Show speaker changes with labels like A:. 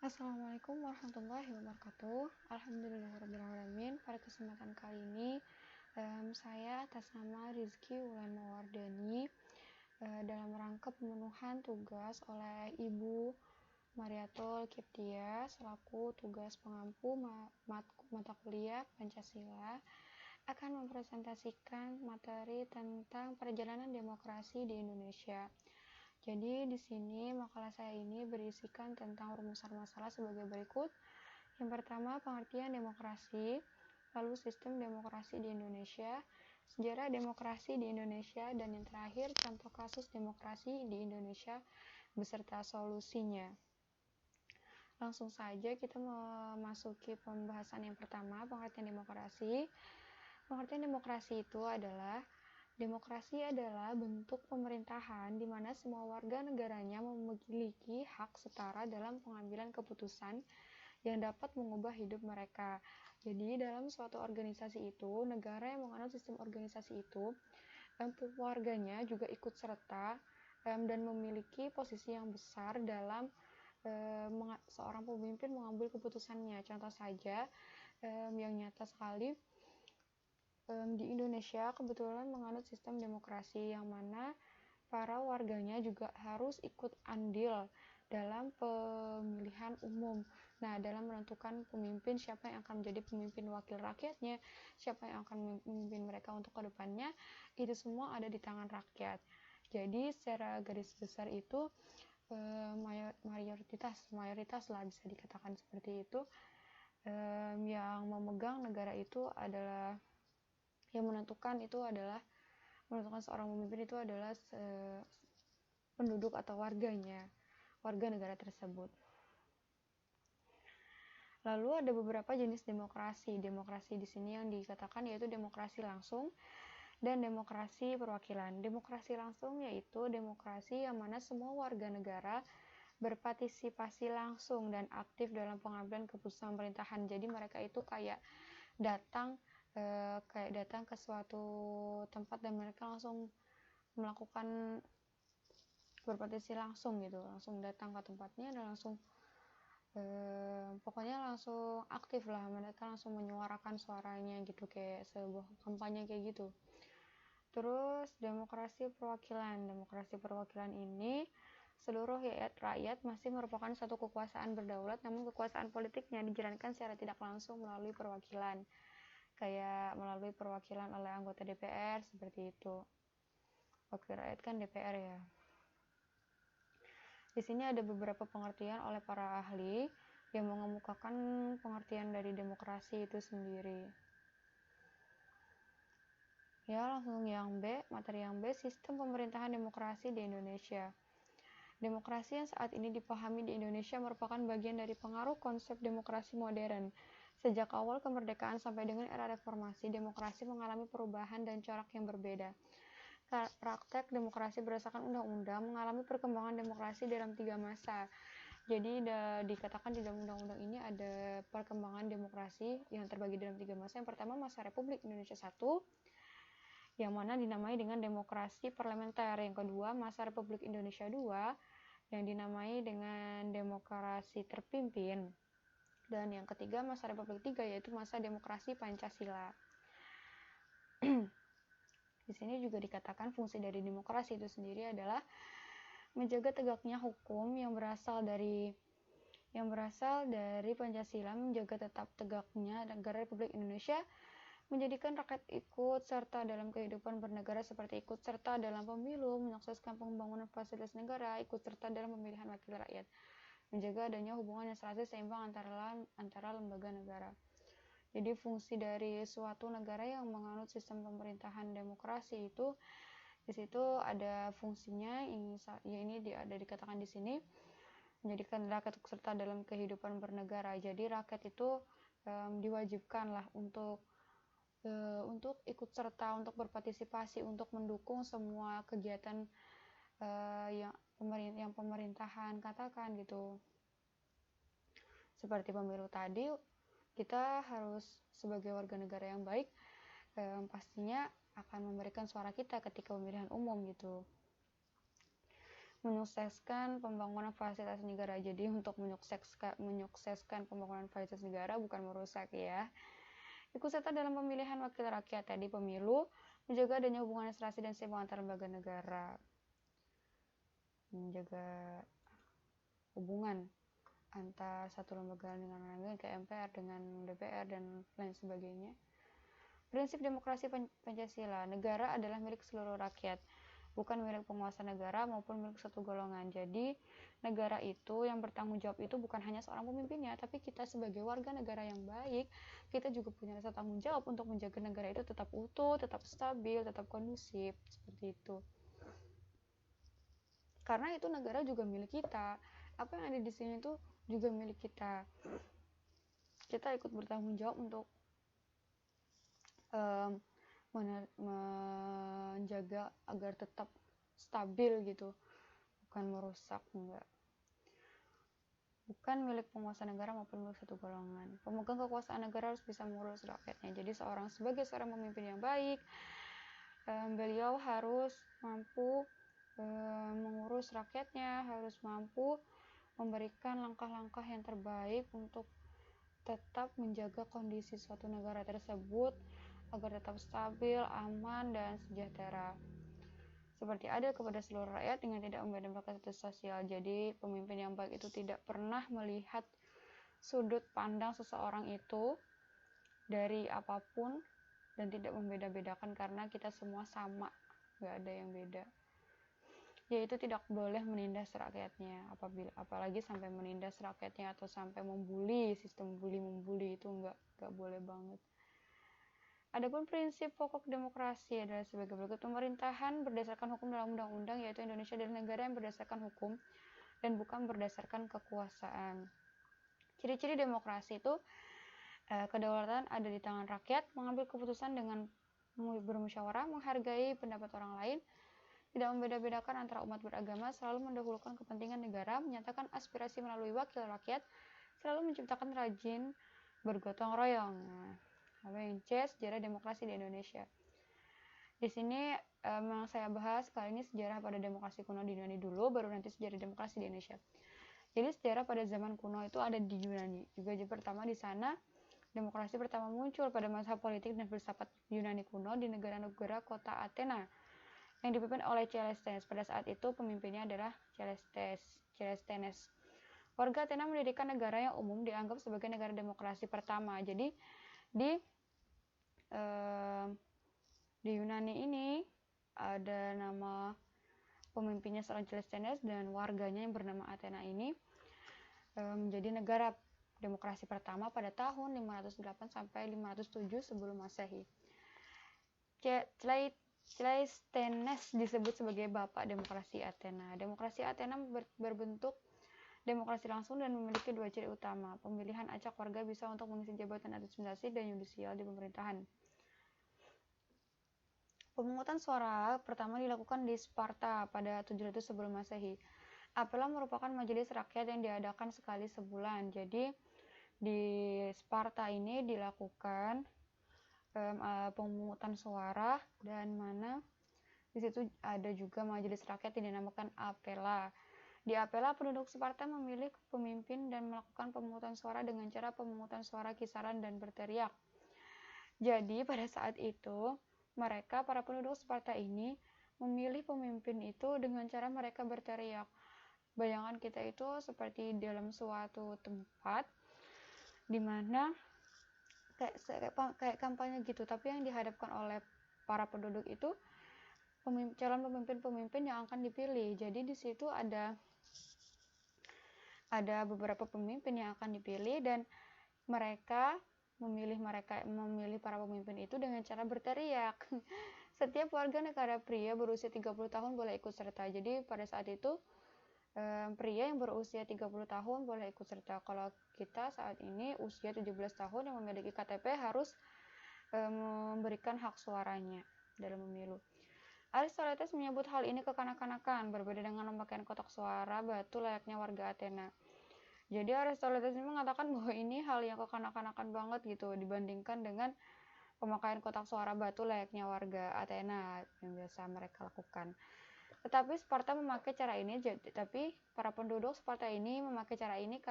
A: Assalamualaikum warahmatullahi wabarakatuh. Alhamdulillahirrahmanirrahim. Pada kesempatan kali ini, saya atas nama Rizky Wulan Mawardani dalam rangka pemenuhan tugas oleh Ibu Mariatul Kiptia selaku tugas pengampu mata kuliah Pancasila akan mempresentasikan materi tentang perjalanan demokrasi di Indonesia. Jadi di sini makalah saya ini berisikan tentang rumusan masalah sebagai berikut. Yang pertama, pengertian demokrasi, lalu sistem demokrasi di Indonesia, sejarah demokrasi di Indonesia, dan yang terakhir contoh kasus demokrasi di Indonesia beserta solusinya. Langsung saja kita memasuki pembahasan yang pertama, pengertian demokrasi. Pengertian demokrasi itu adalah demokrasi adalah bentuk pemerintahan di mana semua warga negaranya memiliki hak setara dalam pengambilan keputusan yang dapat mengubah hidup mereka. Jadi dalam suatu organisasi itu, negara yang menganut sistem organisasi itu, warganya juga ikut serta dan memiliki posisi yang besar dalam seorang pemimpin mengambil keputusannya. Contoh saja yang nyata sekali, di Indonesia kebetulan menganut sistem demokrasi yang mana para warganya juga harus ikut andil dalam pemilihan umum. Nah, dalam menentukan pemimpin, siapa yang akan menjadi pemimpin wakil rakyatnya, siapa yang akan memimpin mereka untuk kedepannya, itu semua ada di tangan rakyat. Jadi secara garis besar itu mayoritas lah bisa dikatakan seperti itu, yang memegang negara itu adalah yang menentukan seorang pemimpin itu adalah penduduk atau warga negara tersebut. Lalu ada beberapa jenis demokrasi. Demokrasi di sini yang dikatakan yaitu demokrasi langsung dan demokrasi perwakilan. Demokrasi langsung yaitu demokrasi yang mana semua warga negara berpartisipasi langsung dan aktif dalam pengambilan keputusan pemerintahan. Jadi mereka itu kayak datang ke suatu tempat dan mereka langsung melakukan berpartisipasi langsung gitu, langsung datang ke tempatnya dan langsung pokoknya langsung aktif lah, mereka langsung menyuarakan suaranya gitu, kayak sebuah kampanye kayak gitu. Terus demokrasi perwakilan ini seluruh rakyat masih merupakan suatu kekuasaan berdaulat, namun kekuasaan politiknya dijalankan secara tidak langsung melalui perwakilan, kayak melalui perwakilan oleh anggota DPR seperti itu. Wakil rakyat kan DPR ya. Di sini ada beberapa pengertian oleh para ahli yang mengemukakan pengertian dari demokrasi itu sendiri. Ya, langsung yang B, materi yang B, sistem pemerintahan demokrasi di Indonesia. Demokrasi yang saat ini dipahami di Indonesia merupakan bagian dari pengaruh konsep demokrasi modern. Sejak awal kemerdekaan sampai dengan era reformasi, demokrasi mengalami perubahan dan corak yang berbeda. Praktek demokrasi berdasarkan undang-undang mengalami perkembangan demokrasi dalam 3 masa. Jadi dikatakan di dalam undang-undang ini ada perkembangan demokrasi yang terbagi dalam 3 masa. Yang pertama masa Republik Indonesia I, yang mana dinamai dengan demokrasi parlementer. Yang kedua masa Republik Indonesia II, yang dinamai dengan demokrasi terpimpin. Dan yang ketiga masa Republik III, yaitu masa demokrasi Pancasila. Di sini juga dikatakan fungsi dari demokrasi itu sendiri adalah menjaga tegaknya hukum yang berasal dari Pancasila, menjaga tetap tegaknya negara Republik Indonesia, menjadikan rakyat ikut serta dalam kehidupan bernegara seperti ikut serta dalam pemilu, menyukseskan pembangunan fasilitas negara, ikut serta dalam pemilihan wakil rakyat, menjaga adanya hubungan yang selaras seimbang antara lembaga negara. Jadi fungsi dari suatu negara yang menganut sistem pemerintahan demokrasi itu, di situ ada fungsinya ini ada dikatakan di sini, menjadikan rakyat ikut serta dalam kehidupan bernegara. Jadi rakyat itu diwajibkan lah untuk ikut serta, untuk berpartisipasi, untuk mendukung semua kegiatan yang pemerintahan katakan gitu. Seperti pemilu tadi, kita harus sebagai warga negara yang baik pastinya akan memberikan suara kita ketika pemilihan umum gitu. menyukseskan pembangunan fasilitas negara. Jadi untuk menyukseskan pembangunan fasilitas negara bukan merusak ya. Ikut serta dalam pemilihan wakil rakyat, tadi pemilu, menjaga adanya hubungan administrasi dan seimbang antar lembaga negara, menjaga hubungan antar satu lembaga dengan lain, kayak MPR dengan DPR dan lain sebagainya. Prinsip demokrasi Pancasila, negara adalah milik seluruh rakyat, bukan milik penguasa negara maupun milik satu golongan. Jadi negara itu yang bertanggung jawab itu bukan hanya seorang pemimpinnya, tapi kita sebagai warga negara yang baik, kita juga punya rasa tanggung jawab untuk menjaga negara itu tetap utuh, tetap stabil, tetap kondusif, seperti itu. Karena itu negara juga milik kita, apa yang ada di sini itu juga milik kita. Kita ikut bertanggung jawab untuk menjaga agar tetap stabil gitu, bukan merusak, enggak. Bukan milik penguasa negara maupun milik satu golongan. Pemegang kekuasaan negara harus bisa mengurus rakyatnya. Jadi sebagai seorang pemimpin yang baik, beliau harus mampu mengurus rakyatnya, harus mampu memberikan langkah-langkah yang terbaik untuk tetap menjaga kondisi suatu negara tersebut agar tetap stabil, aman, dan sejahtera. Seperti adil kepada seluruh rakyat dengan tidak membedakan status sosial. Jadi pemimpin yang baik itu tidak pernah melihat sudut pandang seseorang itu dari apapun dan tidak membeda-bedakan karena kita semua sama, gak ada yang beda. Yaitu tidak boleh menindas rakyatnya, apalagi sampai menindas rakyatnya atau sampai membuli, sistem membuli itu nggak boleh banget. Adapun prinsip pokok demokrasi adalah sebagai berikut: pemerintahan berdasarkan hukum dalam undang-undang, yaitu Indonesia adalah negara yang berdasarkan hukum dan bukan berdasarkan kekuasaan. Ciri-ciri demokrasi itu kedaulatan ada di tangan rakyat, mengambil keputusan dengan bermusyawarah, menghargai pendapat orang lain, tidak membeda-bedakan antara umat beragama, selalu mendahulukan kepentingan negara, menyatakan aspirasi melalui wakil rakyat, selalu menciptakan rajin bergotong royong. Lalu yang C, sejarah demokrasi di Indonesia. Di sini yang saya bahas kali ini sejarah pada demokrasi kuno di Yunani dulu, baru nanti sejarah demokrasi di Indonesia. Jadi sejarah pada zaman kuno itu ada di Yunani. Juga pertama di sana demokrasi pertama muncul pada masa politik dan filsafat Yunani kuno di negara-negara kota Athena yang dipimpin oleh Cleisthenes. Pada saat itu pemimpinnya adalah Cleisthenes. Warga Athena mendirikan negara yang umum dianggap sebagai negara demokrasi pertama. Jadi di Yunani ini ada nama pemimpinnya seorang Cleisthenes dan warganya yang bernama Athena ini menjadi negara demokrasi pertama pada tahun 508 sampai 507 sebelum Masehi. Cleisthenes disebut sebagai bapak demokrasi Athena. Demokrasi Athena berbentuk demokrasi langsung dan memiliki dua ciri utama: pemilihan acak warga bisa untuk mengisi jabatan administrasi dan yudisial di pemerintahan. Pemungutan suara pertama dilakukan di Sparta pada 700 sebelum Masehi. Apela merupakan majelis rakyat yang diadakan sekali sebulan. Jadi di Sparta ini dilakukan pemungutan suara, dan mana di situ ada juga majelis rakyat yang dinamakan apela. Di apela, penduduk Sparta memilih pemimpin dan melakukan pemungutan suara dengan cara pemungutan suara kisaran dan berteriak. Jadi pada saat itu mereka, para penduduk Sparta ini, memilih pemimpin itu dengan cara mereka berteriak. Bayangan kita itu seperti dalam suatu tempat di mana kayak kampanye gitu, tapi yang dihadapkan oleh para penduduk itu calon pemimpin-pemimpin yang akan dipilih. Jadi di situ ada beberapa pemimpin yang akan dipilih dan mereka memilih para pemimpin itu dengan cara berteriak. Setiap warga negara pria berusia 30 tahun boleh ikut serta. Jadi pada saat itu pria yang berusia 30 tahun boleh ikut serta. Kalau kita saat ini usia 17 tahun yang memiliki KTP harus memberikan hak suaranya dalam pemilu. Aristoteles menyebut hal ini kekanak-kanakan, berbeda dengan pemakaian kotak suara batu layaknya warga Athena. Jadi Aristoteles ini mengatakan bahwa ini hal yang kekanak-kanakan banget gitu dibandingkan dengan pemakaian kotak suara batu layaknya warga Athena yang biasa mereka lakukan. Tetapi Sparta memakai cara ini, tapi para penduduk Sparta ini memakai cara ini